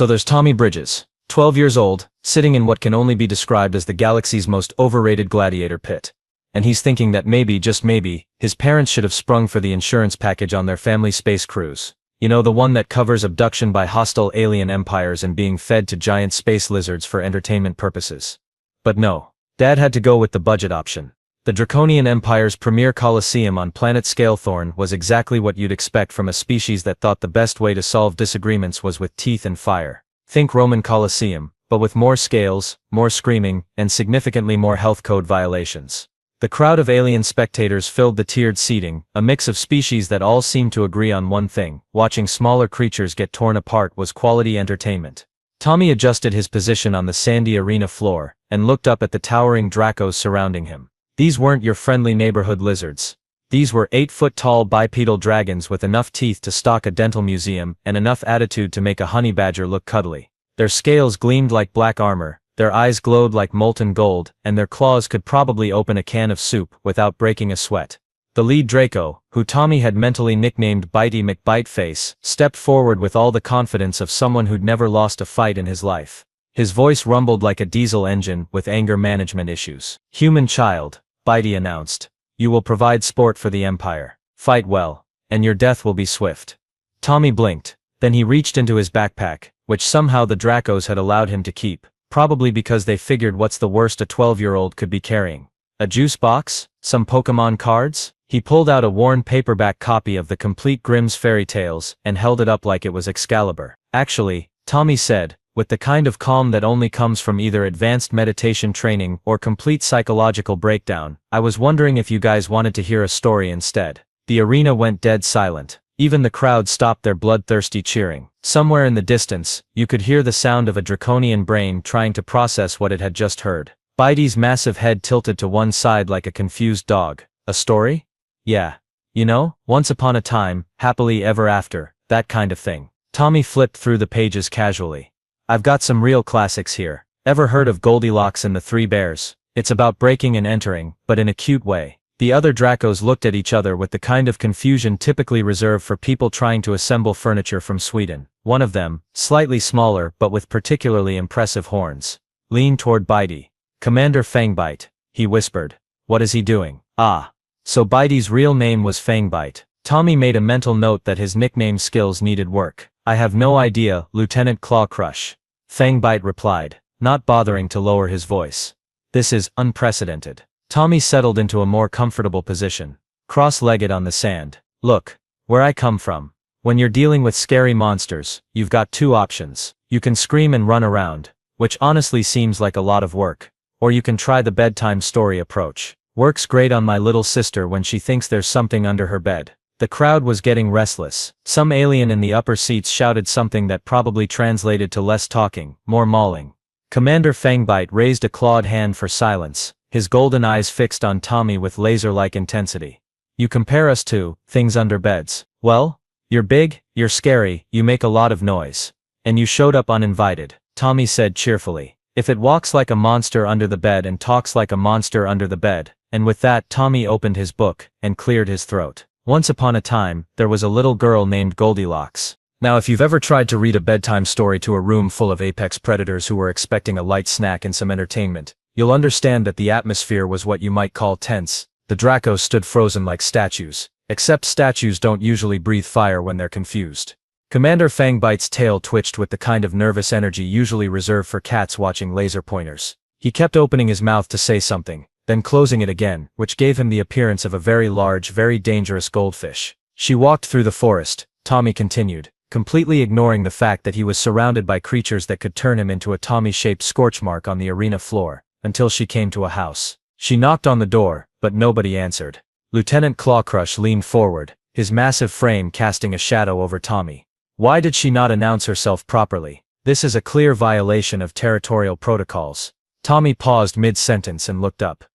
So there's Tommy Bridges, 12 years old, sitting in what can only be described as the galaxy's most overrated gladiator pit. And he's thinking that maybe, just maybe, his parents should have sprung for the insurance package on their family space cruise. You know, the one that covers abduction by hostile alien empires and being fed to giant space lizards for entertainment purposes. But no. Dad had to go with the budget option. The Draconian Empire's premier coliseum on planet Scalethorn was exactly what you'd expect from a species that thought the best way to solve disagreements was with teeth and fire. Think Roman Colosseum, but with more scales, more screaming, and significantly more health code violations. The crowd of alien spectators filled the tiered seating, a mix of species that all seemed to agree on one thing: watching smaller creatures get torn apart was quality entertainment. Tommy adjusted his position on the sandy arena floor, and looked up at the towering Dracos surrounding him. These weren't your friendly neighborhood lizards. These were 8-foot-tall bipedal dragons with enough teeth to stock a dental museum and enough attitude to make a honey badger look cuddly. Their scales gleamed like black armor, their eyes glowed like molten gold, and their claws could probably open a can of soup without breaking a sweat. The lead Draco, who Tommy had mentally nicknamed Bitey McBiteface, stepped forward with all the confidence of someone who'd never lost a fight in his life. His voice rumbled like a diesel engine with anger management issues. "Human child," Bitey announced. "You will provide sport for the Empire. Fight well, and your death will be swift." Tommy blinked. Then he reached into his backpack, which somehow the Dracos had allowed him to keep, probably because they figured what's the worst a 12-year-old could be carrying. A juice box? Some Pokemon cards? He pulled out a worn paperback copy of the complete Grimm's Fairy Tales and held it up like it was Excalibur. "Actually," Tommy said, with the kind of calm that only comes from either advanced meditation training or complete psychological breakdown, "I was wondering if you guys wanted to hear a story instead." The arena went dead silent. Even the crowd stopped their bloodthirsty cheering. Somewhere in the distance, you could hear the sound of a draconian brain trying to process what it had just heard. Bitey's massive head tilted to one side like a confused dog. "A story? Yeah. You know, once upon a time, happily ever after, that kind of thing." Tommy flipped through the pages casually. "I've got some real classics here. Ever heard of Goldilocks and the Three Bears? It's about breaking and entering, but in a cute way." The other Dracos looked at each other with the kind of confusion typically reserved for people trying to assemble furniture from Sweden. One of them, slightly smaller but with particularly impressive horns, leaned toward Bitey. "Commander Fangbite," he whispered. "What is he doing?" "Ah. So Bitey's real name was Fangbite." Tommy made a mental note that his nickname skills needed work. "I have no idea, Lieutenant Clawcrush," Fangbite replied, not bothering to lower his voice. "This is unprecedented." Tommy settled into a more comfortable position, cross-legged on the sand. "Look, where I come from, when you're dealing with scary monsters, you've got two options. You can scream and run around, which honestly seems like a lot of work, or you can try the bedtime story approach. Works great on my little sister when she thinks there's something under her bed." The crowd was getting restless. Some alien in the upper seats shouted something that probably translated to less talking, more mauling. Commander Fangbite raised a clawed hand for silence, his golden eyes fixed on Tommy with laser-like intensity. "You compare us to things under beds. Well, you're big, you're scary, you make a lot of noise. And you showed up uninvited," Tommy said cheerfully. "If it walks like a monster under the bed and talks like a monster under the bed," and with that Tommy opened his book and cleared his throat. "Once upon a time, there was a little girl named Goldilocks." Now if you've ever tried to read a bedtime story to a room full of apex predators who were expecting a light snack and some entertainment, you'll understand that the atmosphere was what you might call tense. The Dracos stood frozen like statues, except statues don't usually breathe fire when they're confused. Commander Fangbite's tail twitched with the kind of nervous energy usually reserved for cats watching laser pointers. He kept opening his mouth to say something, then closing it again, which gave him the appearance of a very large, very dangerous goldfish. "She walked through the forest," Tommy continued, completely ignoring the fact that he was surrounded by creatures that could turn him into a Tommy-shaped scorch mark on the arena floor, until she came to a house. She knocked on the door, but nobody answered. Lieutenant Clawcrush leaned forward, his massive frame casting a shadow over Tommy. "Why did she not announce herself properly? This is a clear violation of territorial protocols." Tommy paused mid-sentence and looked up.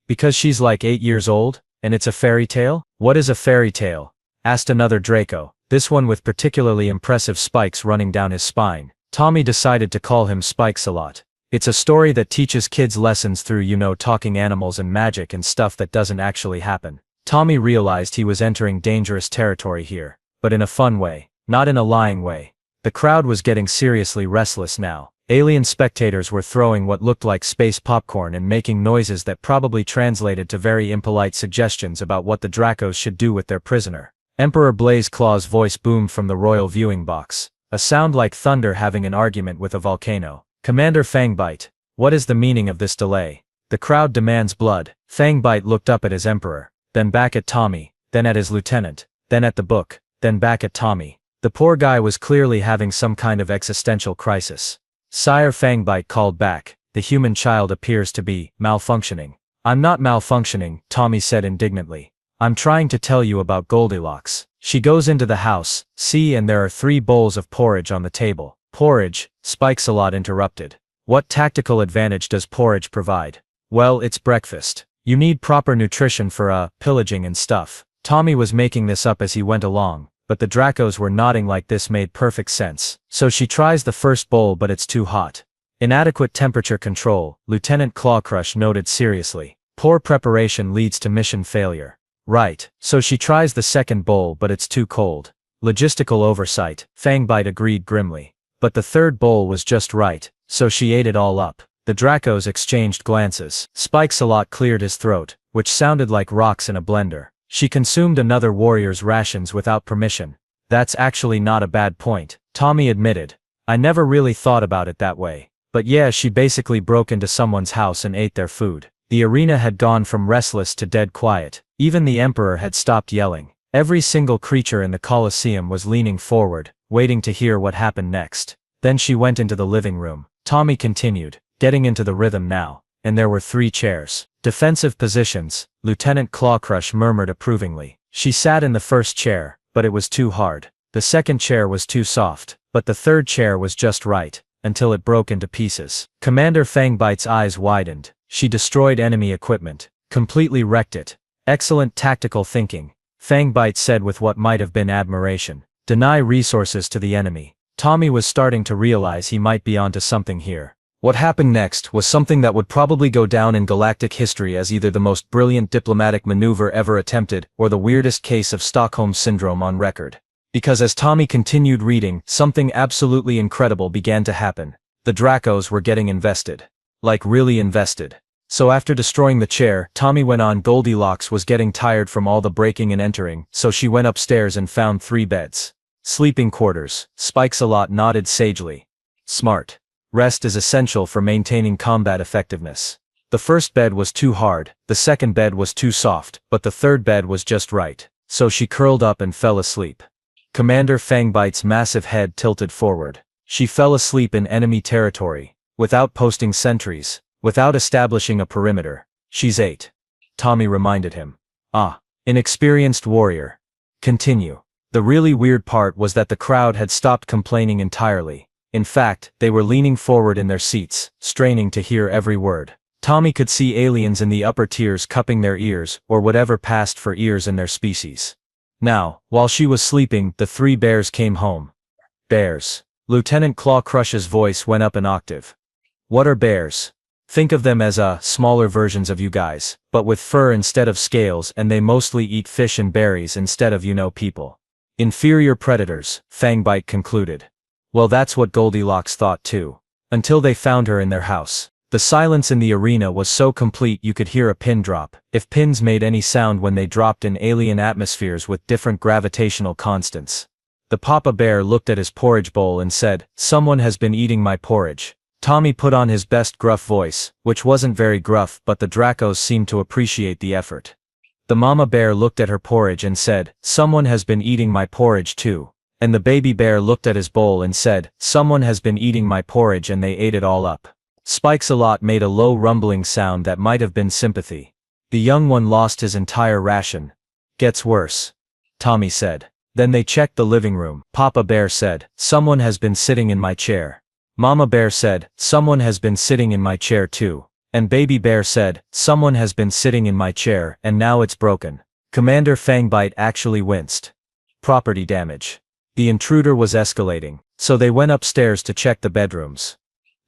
Because she's like 8 years old, and it's a fairy tale?" "What is a fairy tale?" asked another Draco, this one with particularly impressive spikes running down his spine. Tommy decided to call him Spikes a lot. "It's a story that teaches kids lessons through, talking animals and magic and stuff that doesn't actually happen." Tommy realized he was entering dangerous territory here, but in a fun way, not in a lying way. The crowd was getting seriously restless now. Alien spectators were throwing what looked like space popcorn and making noises that probably translated to very impolite suggestions about what the Dracos should do with their prisoner. Emperor Blaze Claw's voice boomed from the royal viewing box, a sound like thunder having an argument with a volcano. Commander Fangbite, what is the meaning of this delay? The crowd demands blood. Fangbite looked up at his emperor, then back at Tommy, then at his lieutenant, then at the book, then back at Tommy. The poor guy was clearly having some kind of existential crisis. Sire, Fangbite called back, the human child appears to be malfunctioning. I'm not malfunctioning, Tommy said indignantly. I'm trying to tell you about Goldilocks. She goes into the house, see, and there are 3 bowls of porridge on the table. Porridge, Spikesalot interrupted. What tactical advantage does porridge provide? Well, it's breakfast. You need proper nutrition for, pillaging and stuff. Tommy was making this up as he went along, but the Dracos were nodding like this made perfect sense. So she tries the first bowl but it's too hot. Inadequate temperature control, Lieutenant Clawcrush noted seriously. Poor preparation leads to mission failure. Right, so she tries the second bowl but it's too cold. Logistical oversight, Fangbite agreed grimly. But the third bowl was just right, so she ate it all up. The Dracos exchanged glances. Spikesalot cleared his throat, which sounded like rocks in a blender. She consumed another warrior's rations without permission. That's actually not a bad point, Tommy admitted. I never really thought about it that way. But yeah, she basically broke into someone's house and ate their food. The arena had gone from restless to dead quiet. Even the Emperor had stopped yelling. Every single creature in the Colosseum was leaning forward, waiting to hear what happened next. Then she went into the living room. Tommy continued, getting into the rhythm now. And there were 3 chairs. Defensive positions, Lieutenant Clawcrush murmured approvingly. She sat in the first chair, but it was too hard. The second chair was too soft, but the third chair was just right, until it broke into pieces. Commander Fangbite's eyes widened. She destroyed enemy equipment, completely wrecked it. Excellent tactical thinking, Fangbite said with what might have been admiration. Deny resources to the enemy. Tommy was starting to realize he might be onto something here. What happened next was something that would probably go down in galactic history as either the most brilliant diplomatic maneuver ever attempted or the weirdest case of Stockholm Syndrome on record. Because as Tommy continued reading, something absolutely incredible began to happen. The Dracos were getting invested. Like really invested. So after destroying the chair, Tommy went on. Goldilocks was getting tired from all the breaking and entering, so she went upstairs and found 3 beds. Sleeping quarters, Spikesalot nodded sagely. Smart. Rest is essential for maintaining combat effectiveness. The first bed was too hard, the second bed was too soft, but the third bed was just right. So she curled up and fell asleep. Commander Fangbite's massive head tilted forward. She fell asleep in enemy territory, without posting sentries, without establishing a perimeter. She's 8. Tommy reminded him. Inexperienced warrior. Continue. The really weird part was that the crowd had stopped complaining entirely. In fact, they were leaning forward in their seats, straining to hear every word. Tommy could see aliens in the upper tiers cupping their ears, or whatever passed for ears in their species. Now, while she was sleeping, the 3 bears came home. Bears. Lieutenant Clawcrush's voice went up an octave. What are bears? Think of them as smaller versions of you guys, but with fur instead of scales, and they mostly eat fish and berries instead of people. Inferior predators, Fangbite concluded. Well, that's what Goldilocks thought too. Until they found her in their house. The silence in the arena was so complete you could hear a pin drop, if pins made any sound when they dropped in alien atmospheres with different gravitational constants. The Papa Bear looked at his porridge bowl and said, "Someone has been eating my porridge." Tommy put on his best gruff voice, which wasn't very gruff, but the Dracos seemed to appreciate the effort. The Mama Bear looked at her porridge and said, "Someone has been eating my porridge too." And the Baby Bear looked at his bowl and said, "Someone has been eating my porridge," and they ate it all up. Spikesalot made a low rumbling sound that might have been sympathy. The young one lost his entire ration. Gets worse, Tommy said. Then they checked the living room. Papa Bear said, "Someone has been sitting in my chair." Mama Bear said, "Someone has been sitting in my chair too." And Baby Bear said, "Someone has been sitting in my chair, and now it's broken." Commander Fangbite actually winced. Property damage. The intruder was escalating, so they went upstairs to check the bedrooms.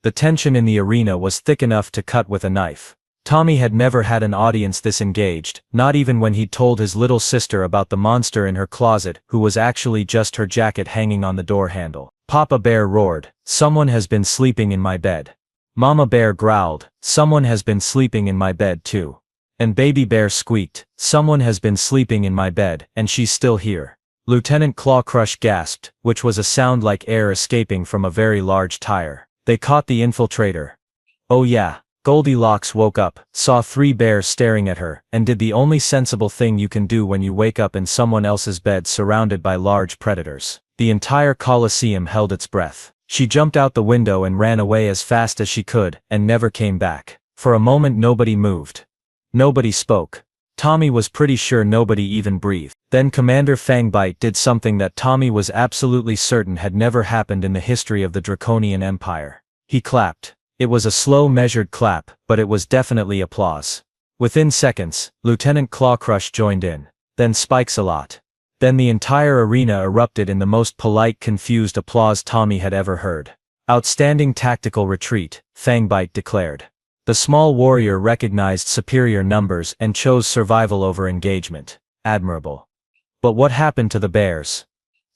The tension in the arena was thick enough to cut with a knife. Tommy had never had an audience this engaged, not even when he'd told his little sister about the monster in her closet who was actually just her jacket hanging on the door handle. Papa Bear roared, "Someone has been sleeping in my bed." Mama Bear growled, "Someone has been sleeping in my bed too." And Baby Bear squeaked, "Someone has been sleeping in my bed, and she's still here." Lieutenant Clawcrush gasped, which was a sound like air escaping from a very large tire. "They caught the infiltrator." "Oh yeah." Goldilocks woke up, saw 3 bears staring at her, and did the only sensible thing you can do when you wake up in someone else's bed surrounded by large predators. The entire Colosseum held its breath. She jumped out the window and ran away as fast as she could, and never came back. For a moment nobody moved. Nobody spoke. Tommy was pretty sure nobody even breathed. Then Commander Fangbite did something that Tommy was absolutely certain had never happened in the history of the Draconian Empire. He clapped. It was a slow measured clap, but it was definitely applause. Within seconds, Lieutenant Clawcrush joined in. Then Spikesalot. Then the entire arena erupted in the most polite confused applause Tommy had ever heard. "Outstanding tactical retreat," Fangbite declared. The small warrior recognized superior numbers and chose survival over engagement. Admirable. But what happened to the bears?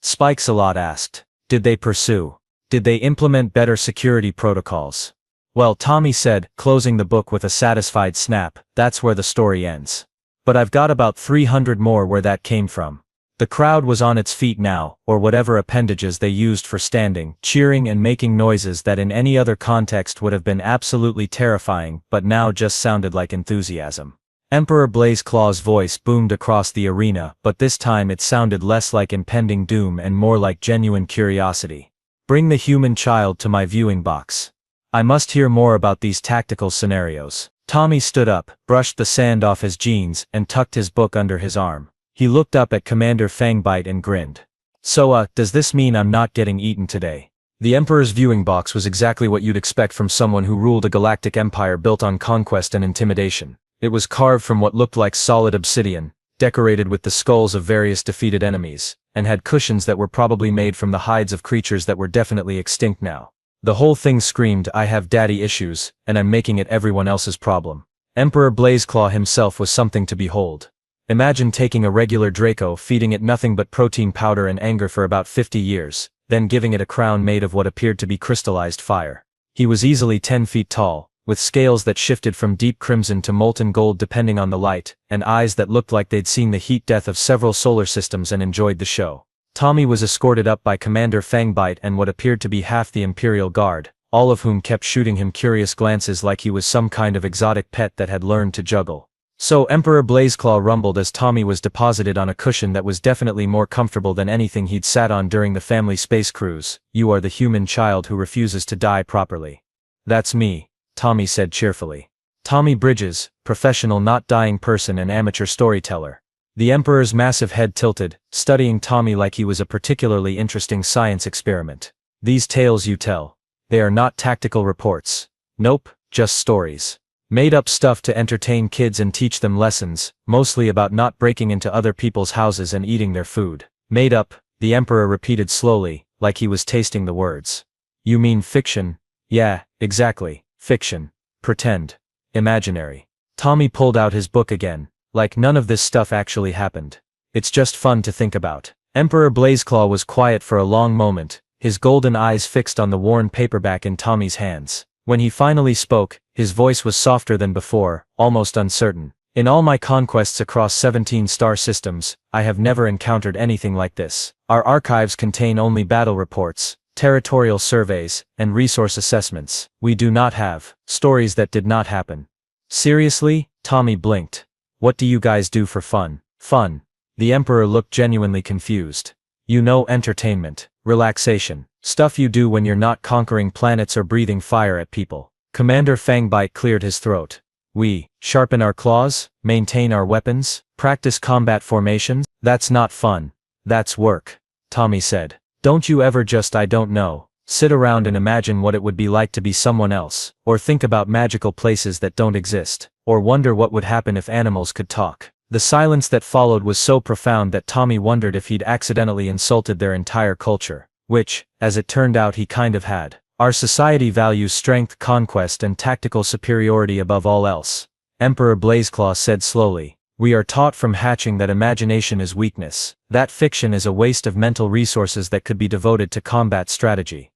Spikesalot asked. Did they pursue? Did they implement better security protocols? Well, Tommy said, closing the book with a satisfied snap, "That's where the story ends. But I've got about 300 more where that came from." The crowd was on its feet now, or whatever appendages they used for standing, cheering and making noises that in any other context would have been absolutely terrifying, but now just sounded like enthusiasm. Emperor Blazeclaw's voice boomed across the arena, but this time it sounded less like impending doom and more like genuine curiosity. "Bring the human child to my viewing box. I must hear more about these tactical scenarios." Tommy stood up, brushed the sand off his jeans, and tucked his book under his arm. He looked up at Commander Fangbite and grinned. "So, does this mean I'm not getting eaten today?" The Emperor's viewing box was exactly what you'd expect from someone who ruled a galactic empire built on conquest and intimidation. It was carved from what looked like solid obsidian, decorated with the skulls of various defeated enemies, and had cushions that were probably made from the hides of creatures that were definitely extinct now. The whole thing screamed, "I have daddy issues, and I'm making it everyone else's problem." Emperor Blazeclaw himself was something to behold. Imagine taking a regular Draco, feeding it nothing but protein powder and anger for about 50 years, then giving it a crown made of what appeared to be crystallized fire. He was easily 10 feet tall, with scales that shifted from deep crimson to molten gold depending on the light, and eyes that looked like they'd seen the heat death of several solar systems and enjoyed the show. Tommy was escorted up by Commander Fangbite and what appeared to be half the Imperial Guard, all of whom kept shooting him curious glances like he was some kind of exotic pet that had learned to juggle. So Emperor Blazeclaw rumbled as Tommy was deposited on a cushion that was definitely more comfortable than anything he'd sat on during the family space cruise. "You are the human child who refuses to die properly." "That's me," Tommy said cheerfully. Tommy Bridges, professional not dying person and amateur storyteller. The Emperor's massive head tilted, studying Tommy like he was a particularly interesting science experiment. "These tales you tell. They are not tactical reports. Nope, just stories. Made up stuff to entertain kids and teach them lessons, mostly about not breaking into other people's houses and eating their food." "Made up," the Emperor repeated slowly, like he was tasting the words. "You mean fiction?" "Yeah, exactly, fiction. Pretend. Imaginary." Tommy pulled out his book again, like none of this stuff actually happened. "It's just fun to think about." Emperor Blazeclaw was quiet for a long moment, his golden eyes fixed on the worn paperback in Tommy's hands. When he finally spoke, his voice was softer than before, almost uncertain. "In all my conquests across 17 star systems, I have never encountered anything like this. Our archives contain only battle reports, territorial surveys, and resource assessments. We do not have stories that did not happen." "Seriously?" Tommy blinked. "What do you guys do for fun?" "Fun?" The Emperor looked genuinely confused. "You know, entertainment, relaxation. Stuff you do when you're not conquering planets or breathing fire at people." Commander Fangbite cleared his throat. "We sharpen our claws, maintain our weapons, practice combat formations. That's not fun. That's work," Tommy said. "Don't you ever just, I don't know, sit around and imagine what it would be like to be someone else, or think about magical places that don't exist, or wonder what would happen if animals could talk?" The silence that followed was so profound that Tommy wondered if he'd accidentally insulted their entire culture. Which, as it turned out, he kind of had. "Our society values strength, conquest, and tactical superiority above all else," Emperor Blazeclaw said slowly. We are taught from hatching that imagination is weakness, that fiction is a waste of mental resources that could be devoted to combat strategy.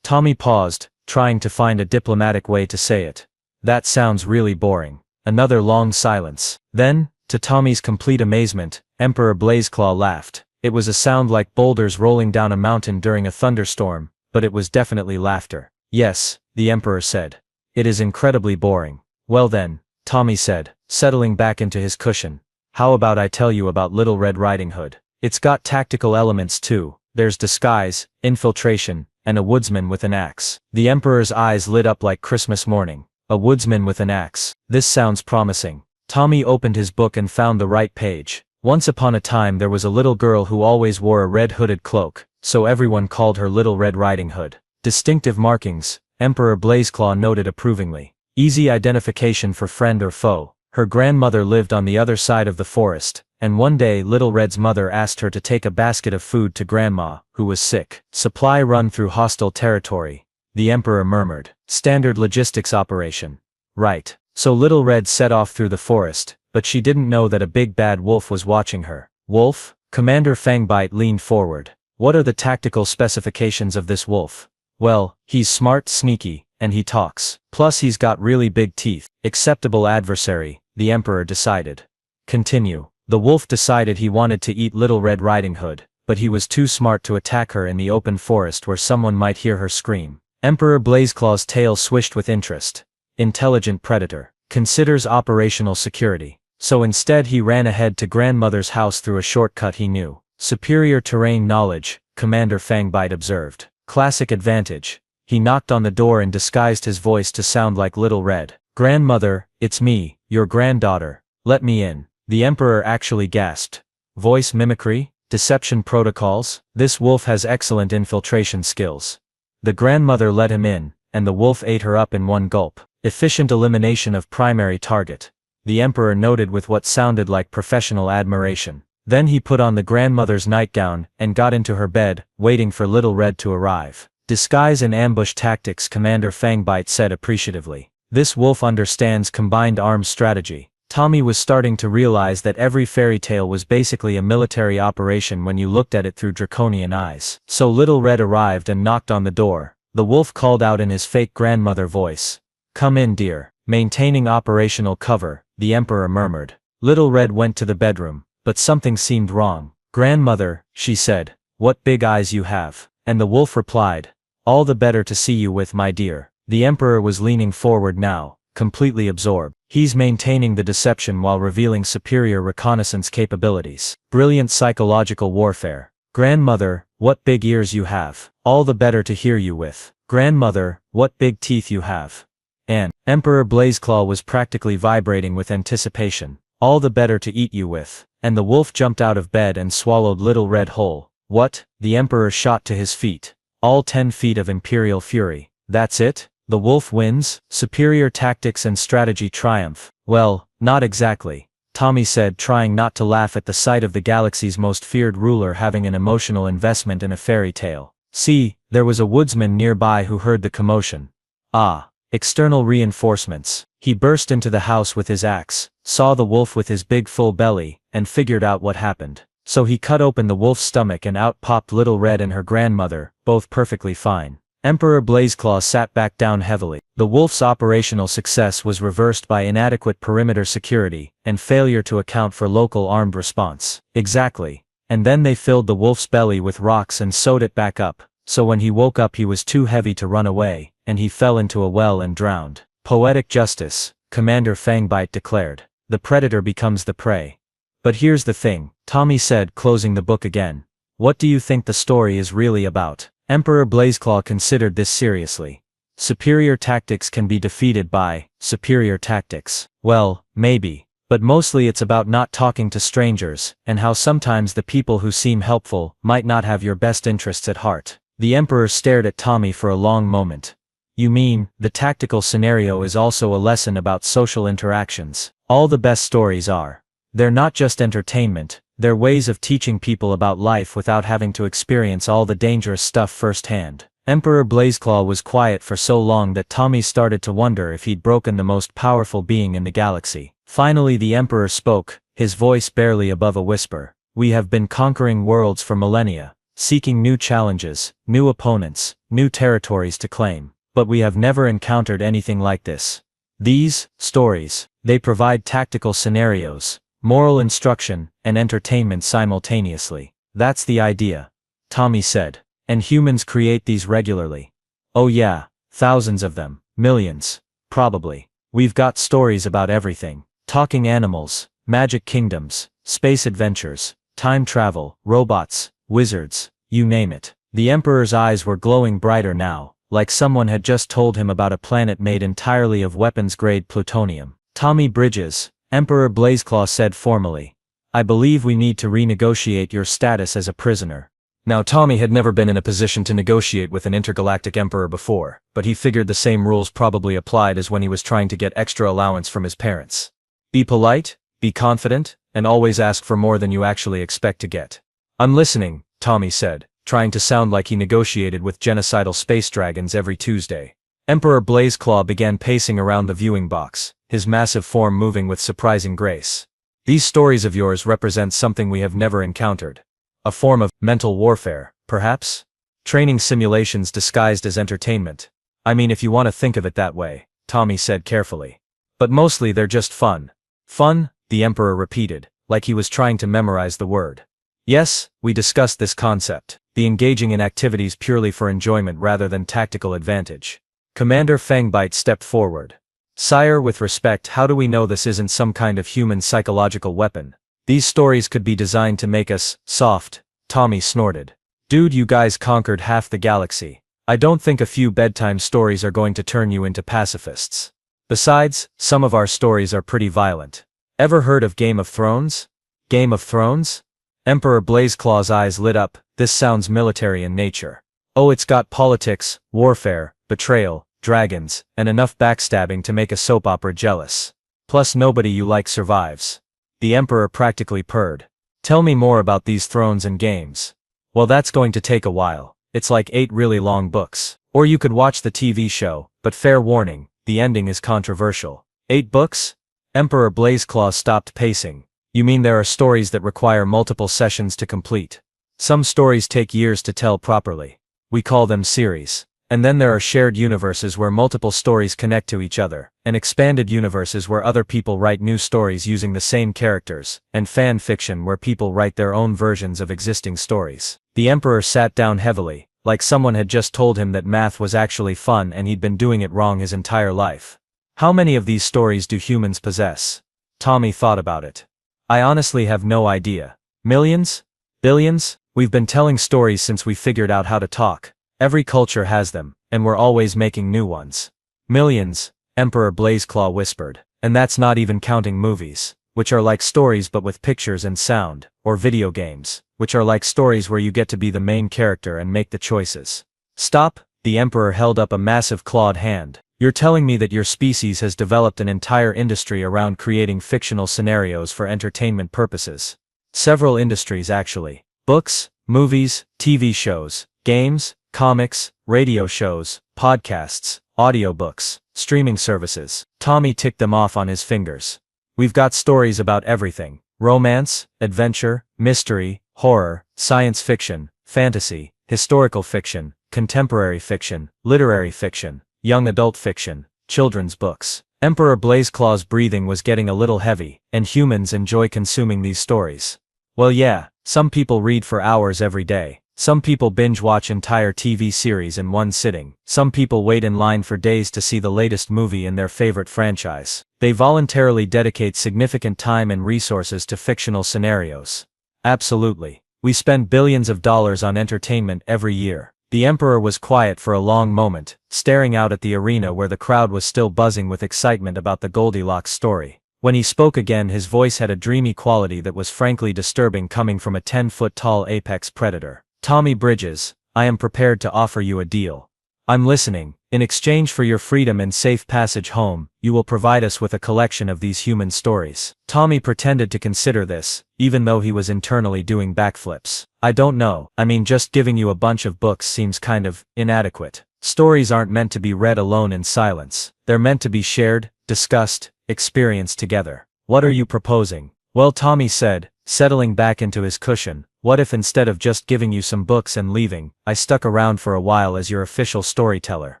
Tommy paused, trying to find a diplomatic way to say it. That sounds really boring. Another long silence. Then, to Tommy's complete amazement, Emperor Blazeclaw laughed. It was a sound like boulders rolling down a mountain during a thunderstorm, but it was definitely laughter. Yes, the Emperor said. It is incredibly boring. Well then, Tommy said, settling back into his cushion. How about I tell you about Little Red Riding Hood? It's got tactical elements too. There's disguise, infiltration, and a woodsman with an axe. The Emperor's eyes lit up like Christmas morning. A woodsman with an axe. This sounds promising. Tommy opened his book and found the right page. Once upon a time there was a little girl who always wore a red hooded cloak, so everyone called her Little Red Riding Hood. Distinctive markings, Emperor Blazeclaw noted approvingly. Easy identification for friend or foe. Her grandmother lived on the other side of the forest, and one day Little Red's mother asked her to take a basket of food to Grandma, who was sick. Supply run through hostile territory, the Emperor murmured. Standard logistics operation. Right. So Little Red set off through the forest, but she didn't know that a big bad wolf was watching her. Wolf? Commander Fangbite leaned forward. What are the tactical specifications of this wolf? Well, he's smart, sneaky, and he talks. Plus he's got really big teeth. Acceptable adversary, the Emperor decided. Continue. The wolf decided he wanted to eat Little Red Riding Hood, but he was too smart to attack her in the open forest where someone might hear her scream. Emperor Blazeclaw's tail swished with interest. Intelligent predator. Considers operational security. So instead he ran ahead to Grandmother's house through a shortcut he knew. Superior terrain knowledge, Commander Fangbite observed. Classic advantage. He knocked on the door and disguised his voice to sound like Little Red. Grandmother, it's me, your granddaughter. Let me in. The Emperor actually gasped. Voice mimicry? Deception protocols? This wolf has excellent infiltration skills. The grandmother let him in, and the wolf ate her up in one gulp. Efficient elimination of primary target. The Emperor noted with what sounded like professional admiration. Then he put on the grandmother's nightgown and got into her bed, waiting for Little Red to arrive. Disguise and ambush tactics, Commander Fangbite said appreciatively. This wolf understands combined arms strategy. Tommy was starting to realize that every fairy tale was basically a military operation when you looked at it through draconian eyes. So Little Red arrived and knocked on the door. The wolf called out in his fake grandmother voice. Come in, dear. Maintaining operational cover, the Emperor murmured. Little Red went to the bedroom, but something seemed wrong. Grandmother, she said, what big eyes you have. And the wolf replied, all the better to see you with, my dear. The Emperor was leaning forward now, completely absorbed. He's maintaining the deception while revealing superior reconnaissance capabilities. Brilliant psychological warfare. Grandmother, what big ears you have. All the better to hear you with. Grandmother, what big teeth you have. And Emperor Blazeclaw was practically vibrating with anticipation. All the better to eat you with. And the wolf jumped out of bed and swallowed Little Red whole. What? The Emperor shot to his feet. All 10 feet of imperial fury. That's it? The wolf wins? Superior tactics and strategy triumph. Well, not exactly, Tommy said, trying not to laugh at the sight of the galaxy's most feared ruler having an emotional investment in a fairy tale. See, there was a woodsman nearby who heard the commotion. Ah, external reinforcements. He burst into the house with his axe, saw the wolf with his big full belly, and figured out what happened. So he cut open the wolf's stomach and out popped Little Red and her grandmother, both perfectly fine. Emperor Blazeclaw sat back down heavily. The wolf's operational success was reversed by inadequate perimeter security and failure to account for local armed response. Exactly. And then they filled the wolf's belly with rocks and sewed it back up, so when he woke up he was too heavy to run away, and he fell into a well and drowned. Poetic justice, Commander Fangbite declared. The predator becomes the prey. But here's the thing, Tommy said, closing the book again. What do you think the story is really about? Emperor Blazeclaw considered this seriously. Superior tactics can be defeated by superior tactics. Well, maybe. But mostly it's about not talking to strangers, and how sometimes the people who seem helpful might not have your best interests at heart. The Emperor stared at Tommy for a long moment. You mean, the tactical scenario is also a lesson about social interactions? All the best stories are. They're not just entertainment. They're ways of teaching people about life without having to experience all the dangerous stuff firsthand. Emperor Blazeclaw was quiet for so long that Tommy started to wonder if he'd broken the most powerful being in the galaxy. Finally the Emperor spoke, his voice barely above a whisper. We have been conquering worlds for millennia, seeking new challenges, new opponents, new territories to claim. But we have never encountered anything like this. These stories, they provide tactical scenarios, moral instruction, and entertainment simultaneously. That's the idea, Tommy said. And humans create these regularly. Oh yeah, thousands of them, millions, probably. We've got stories about everything. Talking animals, magic kingdoms, space adventures, time travel, robots, wizards, you name it. The Emperor's eyes were glowing brighter now, like someone had just told him about a planet made entirely of weapons-grade plutonium. Tommy Bridges, Emperor Blazeclaw said formally. I believe we need to renegotiate your status as a prisoner. Now Tommy had never been in a position to negotiate with an intergalactic emperor before, but he figured the same rules probably applied as when he was trying to get extra allowance from his parents. Be polite, be confident, and always ask for more than you actually expect to get. I'm listening, Tommy said, trying to sound like he negotiated with genocidal space dragons every Tuesday. Emperor Blazeclaw began pacing around the viewing box, his massive form moving with surprising grace. These stories of yours represent something we have never encountered. A form of mental warfare, perhaps? Training simulations disguised as entertainment. I mean, if you want to think of it that way, Tommy said carefully. But mostly they're just fun. Fun, the Emperor repeated, like he was trying to memorize the word. Yes, we discussed this concept, the engaging in activities purely for enjoyment rather than tactical advantage. Commander Fangbite stepped forward. Sire, with respect, how do we know this isn't some kind of human psychological weapon? These stories could be designed to make us soft, Tommy snorted. Dude, you guys conquered half the galaxy. I don't think a few bedtime stories are going to turn you into pacifists. Besides, some of our stories are pretty violent. Ever heard of Game of Thrones? Game of Thrones? Emperor Blazeclaw's eyes lit up. This sounds military in nature. Oh, it's got politics, warfare, betrayal, dragons, and enough backstabbing to make a soap opera jealous. Plus nobody you like survives. The Emperor practically purred. Tell me more about these thrones and games. Well, that's going to take a while. It's like 8 really long books. Or you could watch the TV show, but fair warning, the ending is controversial. 8 books? Emperor Blazeclaw stopped pacing. You mean there are stories that require multiple sessions to complete? Some stories take years to tell properly. We call them series. And then there are shared universes where multiple stories connect to each other, and expanded universes where other people write new stories using the same characters, and fan fiction where people write their own versions of existing stories. The Emperor sat down heavily, like someone had just told him that math was actually fun and he'd been doing it wrong his entire life. How many of these stories do humans possess? Tommy thought about it. I honestly have no idea. Millions? Billions? We've been telling stories since we figured out how to talk. Every culture has them, and we're always making new ones. Millions, Emperor Blazeclaw whispered. And that's not even counting movies, which are like stories but with pictures and sound, or video games, which are like stories where you get to be the main character and make the choices. Stop, the Emperor held up a massive clawed hand. You're telling me that your species has developed an entire industry around creating fictional scenarios for entertainment purposes. Several industries actually. Books, movies, TV shows, games, comics, radio shows, podcasts, audiobooks, streaming services. Tommy ticked them off on his fingers. We've got stories about everything. Romance, adventure, mystery, horror, science fiction, fantasy, historical fiction, contemporary fiction, literary fiction, young adult fiction, children's books. Emperor Blazeclaw's breathing was getting a little heavy, and humans enjoy consuming these stories. Well yeah, some people read for hours every day. Some people binge-watch entire TV series in one sitting. Some people wait in line for days to see the latest movie in their favorite franchise. They voluntarily dedicate significant time and resources to fictional scenarios. Absolutely. We spend billions of dollars on entertainment every year. The Emperor was quiet for a long moment, staring out at the arena where the crowd was still buzzing with excitement about the Goldilocks story. When he spoke again, his voice had a dreamy quality that was frankly disturbing coming from a 10-foot-tall apex predator. Tommy Bridges, I am prepared to offer you a deal. I'm listening. In exchange for your freedom and safe passage home, you will provide us with a collection of these human stories. Tommy pretended to consider this, even though he was internally doing backflips. I don't know, I mean, just giving you a bunch of books seems kind of inadequate. Stories aren't meant to be read alone in silence. They're meant to be shared, discussed, experienced together. What are you proposing? Well, Tommy said, settling back into his cushion, what if instead of just giving you some books and leaving, I stuck around for a while as your official storyteller?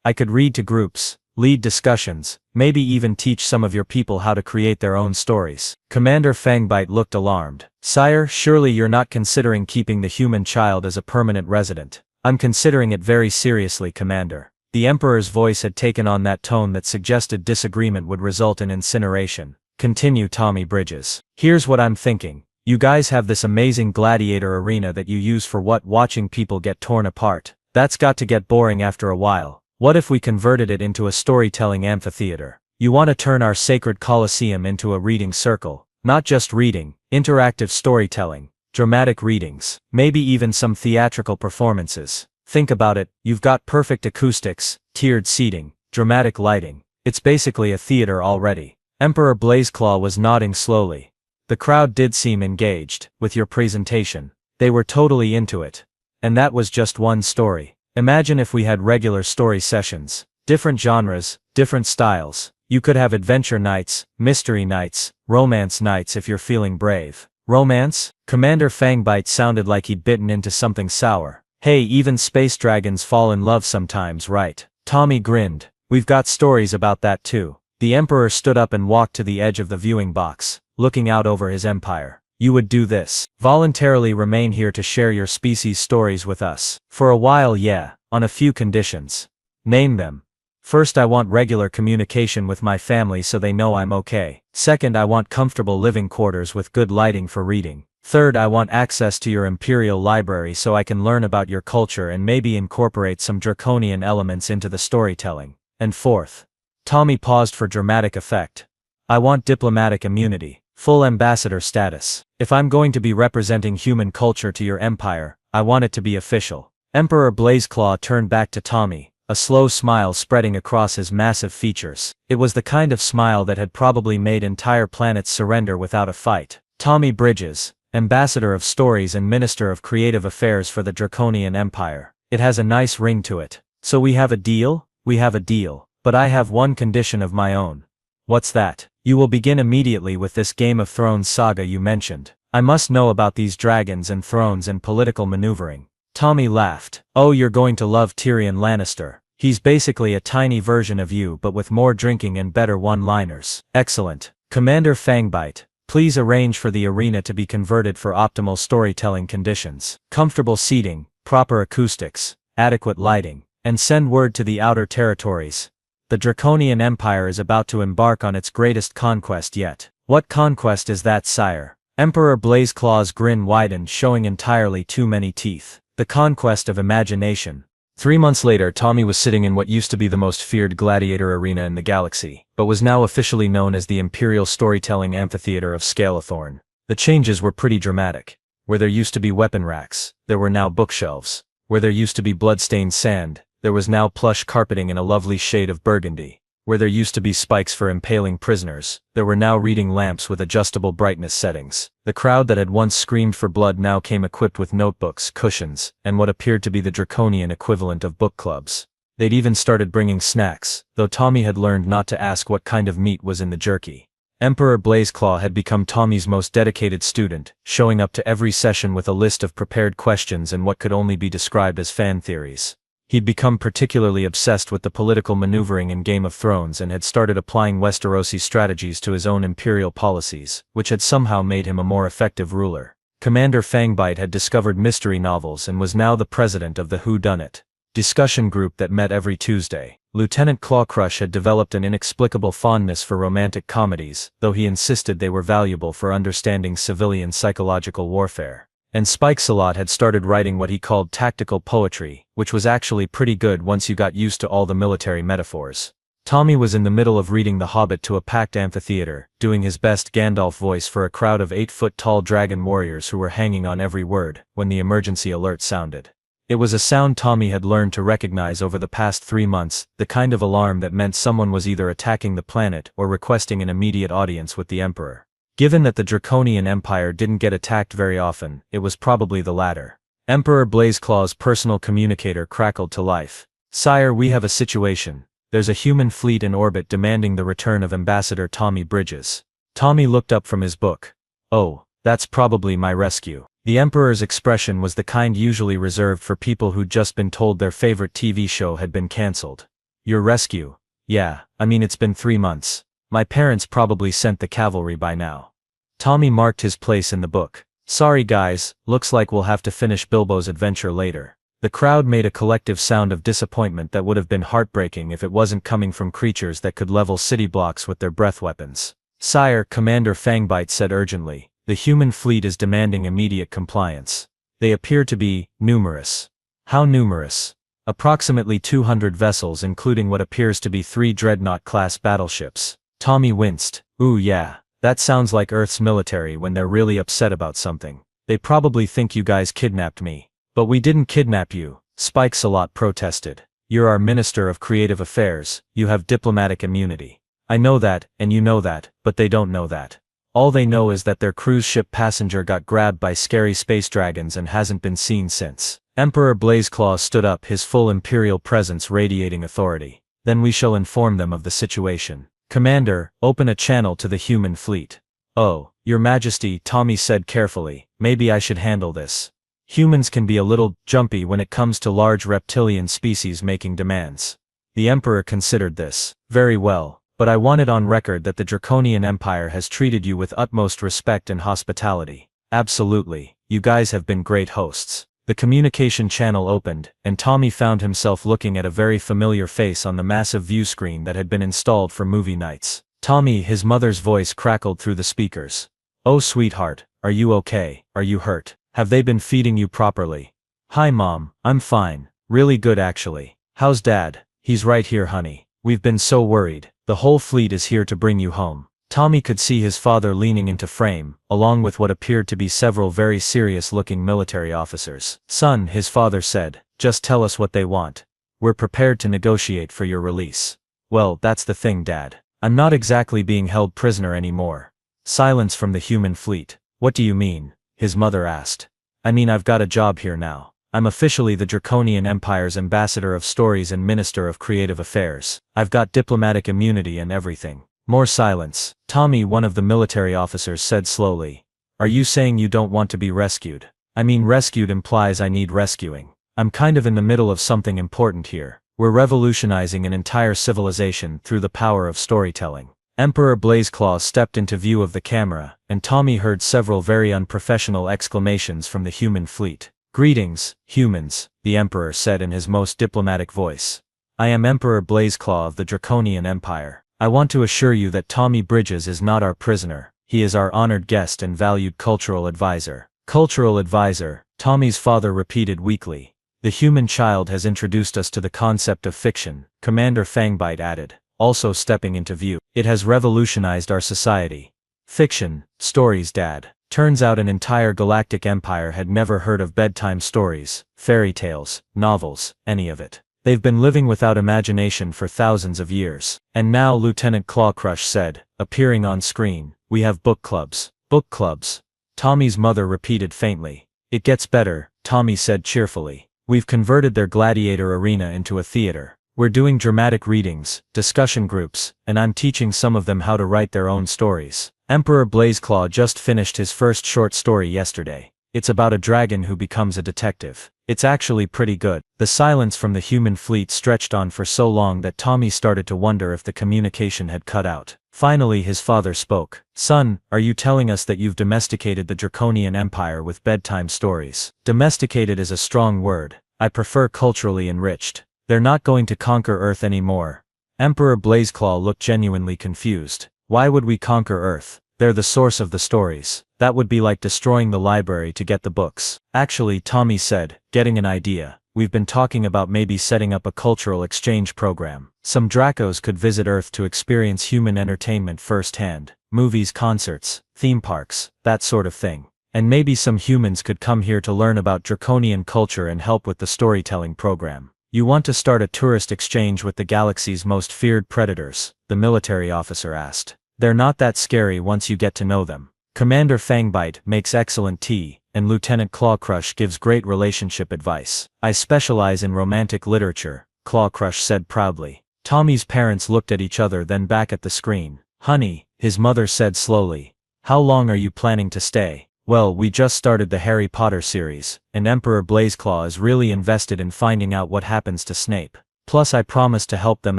I could read to groups, lead discussions, maybe even teach some of your people how to create their own stories. Commander Fangbite looked alarmed. Sire, surely you're not considering keeping the human child as a permanent resident. I'm considering it very seriously, Commander. The Emperor's voice had taken on that tone that suggested disagreement would result in incineration. Continue, Tommy Bridges. Here's what I'm thinking. You guys have this amazing gladiator arena that you use for watching people get torn apart. That's got to get boring after a while. What if we converted it into a storytelling amphitheater? You want to turn our sacred coliseum into a reading circle. Not just reading, interactive storytelling, dramatic readings, maybe even some theatrical performances. Think about it, you've got perfect acoustics, tiered seating, dramatic lighting. It's basically a theater already. Emperor Blazeclaw was nodding slowly. The crowd did seem engaged with your presentation. They were totally into it. And that was just one story. Imagine if we had regular story sessions. Different genres, different styles. You could have adventure nights, mystery nights, romance nights if you're feeling brave. Romance? Commander Fangbite sounded like he'd bitten into something sour. Hey, even space dragons fall in love sometimes, right? Tommy grinned. We've got stories about that too. The Emperor stood up and walked to the edge of the viewing box, looking out over his empire. You would do this. Voluntarily remain here to share your species' stories with us. For a while, yeah, on a few conditions. Name them. First, I want regular communication with my family so they know I'm okay. Second, I want comfortable living quarters with good lighting for reading. Third, I want access to your imperial library so I can learn about your culture and maybe incorporate some draconian elements into the storytelling. And fourth, Tommy paused for dramatic effect. I want diplomatic immunity, full ambassador status. If I'm going to be representing human culture to your empire, I want it to be official. Emperor Blazeclaw turned back to Tommy, a slow smile spreading across his massive features. It was the kind of smile that had probably made entire planets surrender without a fight. Tommy Bridges, Ambassador of Stories and Minister of Creative Affairs for the Draconian Empire. It has a nice ring to it. So we have a deal? We have a deal. But I have one condition of my own. What's that? You will begin immediately with this Game of Thrones saga you mentioned. I must know about these dragons and thrones and political maneuvering. Tommy laughed. Oh, you're going to love Tyrion Lannister. He's basically a tiny version of you but with more drinking and better one-liners. Excellent. Commander Fangbite, please arrange for the arena to be converted for optimal storytelling conditions. Comfortable seating, proper acoustics, adequate lighting, and send word to the outer territories. The Draconian Empire is about to embark on its greatest conquest yet. What conquest is that, sire? Emperor Blazeclaw's grin widened, showing entirely too many teeth. The conquest of imagination. 3 months later, Tommy was sitting in what used to be the most feared gladiator arena in the galaxy, but was now officially known as the Imperial Storytelling Amphitheater of Scalathorn. The changes were pretty dramatic. Where there used to be weapon racks, there were now bookshelves. Where there used to be blood-stained sand, there was now plush carpeting in a lovely shade of burgundy. Where there used to be spikes for impaling prisoners, there were now reading lamps with adjustable brightness settings. The crowd that had once screamed for blood now came equipped with notebooks, cushions, and what appeared to be the draconian equivalent of book clubs. They'd even started bringing snacks, though Tommy had learned not to ask what kind of meat was in the jerky. Emperor Blazeclaw had become Tommy's most dedicated student, showing up to every session with a list of prepared questions and what could only be described as fan theories. He'd become particularly obsessed with the political maneuvering in Game of Thrones and had started applying Westerosi strategies to his own imperial policies, which had somehow made him a more effective ruler. Commander Fangbite had discovered mystery novels and was now the president of the Whodunit discussion group that met every Tuesday. Lieutenant Clawcrush had developed an inexplicable fondness for romantic comedies, though he insisted they were valuable for understanding civilian psychological warfare. And Spikesalot had started writing what he called tactical poetry, which was actually pretty good once you got used to all the military metaphors. Tommy was in the middle of reading The Hobbit to a packed amphitheater, doing his best Gandalf voice for a crowd of 8-foot-tall dragon warriors who were hanging on every word, when the emergency alert sounded. It was a sound Tommy had learned to recognize over the past 3 months, the kind of alarm that meant someone was either attacking the planet or requesting an immediate audience with the Emperor. Given that the Draconian Empire didn't get attacked very often, it was probably the latter. Emperor Blazeclaw's personal communicator crackled to life. Sire, we have a situation. There's a human fleet in orbit demanding the return of Ambassador Tommy Bridges. Tommy looked up from his book. Oh, that's probably my rescue. The Emperor's expression was the kind usually reserved for people who'd just been told their favorite TV show had been cancelled. Your rescue? Yeah, I mean it's been 3 months. My parents probably sent the cavalry by now. Tommy marked his place in the book. Sorry guys, looks like we'll have to finish Bilbo's adventure later. The crowd made a collective sound of disappointment that would have been heartbreaking if it wasn't coming from creatures that could level city blocks with their breath weapons. Sire, Commander Fangbite said urgently, the human fleet is demanding immediate compliance. They appear to be numerous. How numerous? Approximately 200 vessels including what appears to be 3 Dreadnought-class battleships. Tommy winced. Ooh yeah, that sounds like Earth's military when they're really upset about something. They probably think you guys kidnapped me. But we didn't kidnap you, Spike Salot protested. You're our Minister of Creative Affairs, you have diplomatic immunity. I know that, and you know that, but they don't know that. All they know is that their cruise ship passenger got grabbed by scary space dragons and hasn't been seen since. Emperor Blazeclaw stood up, his full imperial presence radiating authority. Then we shall inform them of the situation. Commander, open a channel to the human fleet. Oh, Your Majesty, Tommy said carefully, maybe I should handle this. Humans can be a little jumpy when it comes to large reptilian species making demands. The Emperor considered this. Very well, but I want it on record that the Draconian Empire has treated you with utmost respect and hospitality. Absolutely, you guys have been great hosts. The communication channel opened, and Tommy found himself looking at a very familiar face on the massive view screen that had been installed for movie nights. Tommy, his mother's voice crackled through the speakers. Oh sweetheart, are you okay? Are you hurt? Have they been feeding you properly? Hi Mom, I'm fine, really good actually. How's Dad? He's right here honey. We've been so worried. The whole fleet is here to bring you home. Tommy could see his father leaning into frame, along with what appeared to be several very serious-looking military officers. Son, his father said, just tell us what they want. We're prepared to negotiate for your release. Well, that's the thing Dad. I'm not exactly being held prisoner anymore. Silence from the human fleet. What do you mean? His mother asked. I mean I've got a job here now. I'm officially the Draconian Empire's Ambassador of Stories and Minister of Creative Affairs. I've got diplomatic immunity and everything. More silence. Tommy, one of the military officers, said slowly. Are you saying you don't want to be rescued? I mean rescued implies I need rescuing. I'm kind of in the middle of something important here. We're revolutionizing an entire civilization through the power of storytelling. Emperor Blazeclaw stepped into view of the camera, and Tommy heard several very unprofessional exclamations from the human fleet. Greetings, humans, the Emperor said in his most diplomatic voice. I am Emperor Blazeclaw of the Draconian Empire. I want to assure you that Tommy Bridges is not our prisoner. He is our honored guest and valued cultural advisor. Cultural advisor, Tommy's father repeated weakly. The human child has introduced us to the concept of fiction, Commander Fangbite added, also stepping into view. It has revolutionized our society. Fiction, stories Dad. Turns out an entire galactic empire had never heard of bedtime stories, fairy tales, novels, any of it. They've been living without imagination for thousands of years. And now Lieutenant Clawcrush said, appearing on screen, we have book clubs. Book clubs. Tommy's mother repeated faintly. It gets better, Tommy said cheerfully. We've converted their gladiator arena into a theater. We're doing dramatic readings, discussion groups, and I'm teaching some of them how to write their own stories. Emperor Blazeclaw just finished his first short story yesterday. It's about a dragon who becomes a detective. It's actually pretty good. The silence from the human fleet stretched on for so long that Tommy started to wonder if the communication had cut out. Finally his father spoke. Son, are you telling us that you've domesticated the Draconian Empire with bedtime stories? Domesticated is a strong word. I prefer culturally enriched. They're not going to conquer Earth anymore. Emperor Blazeclaw looked genuinely confused. Why would we conquer Earth? They're the source of the stories. That would be like destroying the library to get the books. Actually, Tommy said, getting an idea. We've been talking about maybe setting up a cultural exchange program. Some Dracos could visit Earth to experience human entertainment firsthand. Movies, concerts, theme parks, that sort of thing. And maybe some humans could come here to learn about Draconian culture and help with the storytelling program. You want to start a tourist exchange with the galaxy's most feared predators? The military officer asked. They're not that scary once you get to know them. Commander Fangbite makes excellent tea, and Lieutenant Clawcrush gives great relationship advice. I specialize in romantic literature, Clawcrush said proudly. Tommy's parents looked at each other then back at the screen. Honey, his mother said slowly. How long are you planning to stay? Well, we just started the Harry Potter series, and Emperor Blazeclaw is really invested in finding out what happens to Snape. Plus I promised to help them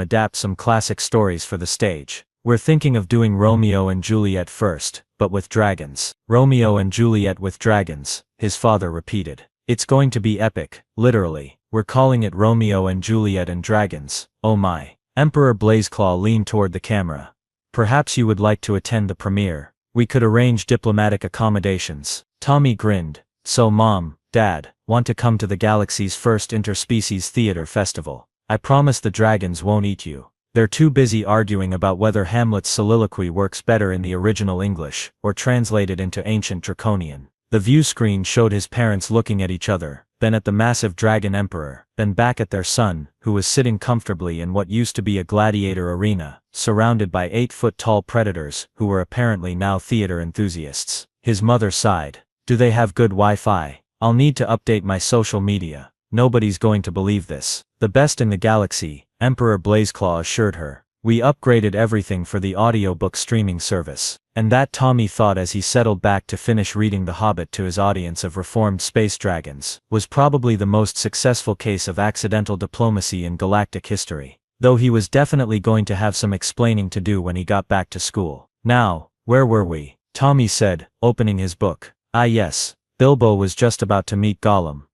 adapt some classic stories for the stage. We're thinking of doing Romeo and Juliet first, but with dragons. Romeo and Juliet with dragons, his father repeated. It's going to be epic, literally. We're calling it Romeo and Juliet and Dragons. Oh my. Emperor Blazeclaw leaned toward the camera. Perhaps you would like to attend the premiere. We could arrange diplomatic accommodations. Tommy grinned. So Mom, Dad, want to come to the galaxy's first interspecies theater festival. I promise the dragons won't eat you. They're too busy arguing about whether Hamlet's soliloquy works better in the original English, or translated into ancient Draconian. The view screen showed his parents looking at each other, then at the massive dragon emperor, then back at their son, who was sitting comfortably in what used to be a gladiator arena, surrounded by 8-foot-tall predators, who were apparently now theater enthusiasts. His mother sighed. Do they have good Wi-Fi? I'll need to update my social media. Nobody's going to believe this. The best in the galaxy, Emperor Blazeclaw assured her. We upgraded everything for the audiobook streaming service. And that, Tommy thought as he settled back to finish reading The Hobbit to his audience of reformed space dragons, was probably the most successful case of accidental diplomacy in galactic history. Though he was definitely going to have some explaining to do when he got back to school. Now, where were we? Tommy said, opening his book. Ah yes, Bilbo was just about to meet Gollum.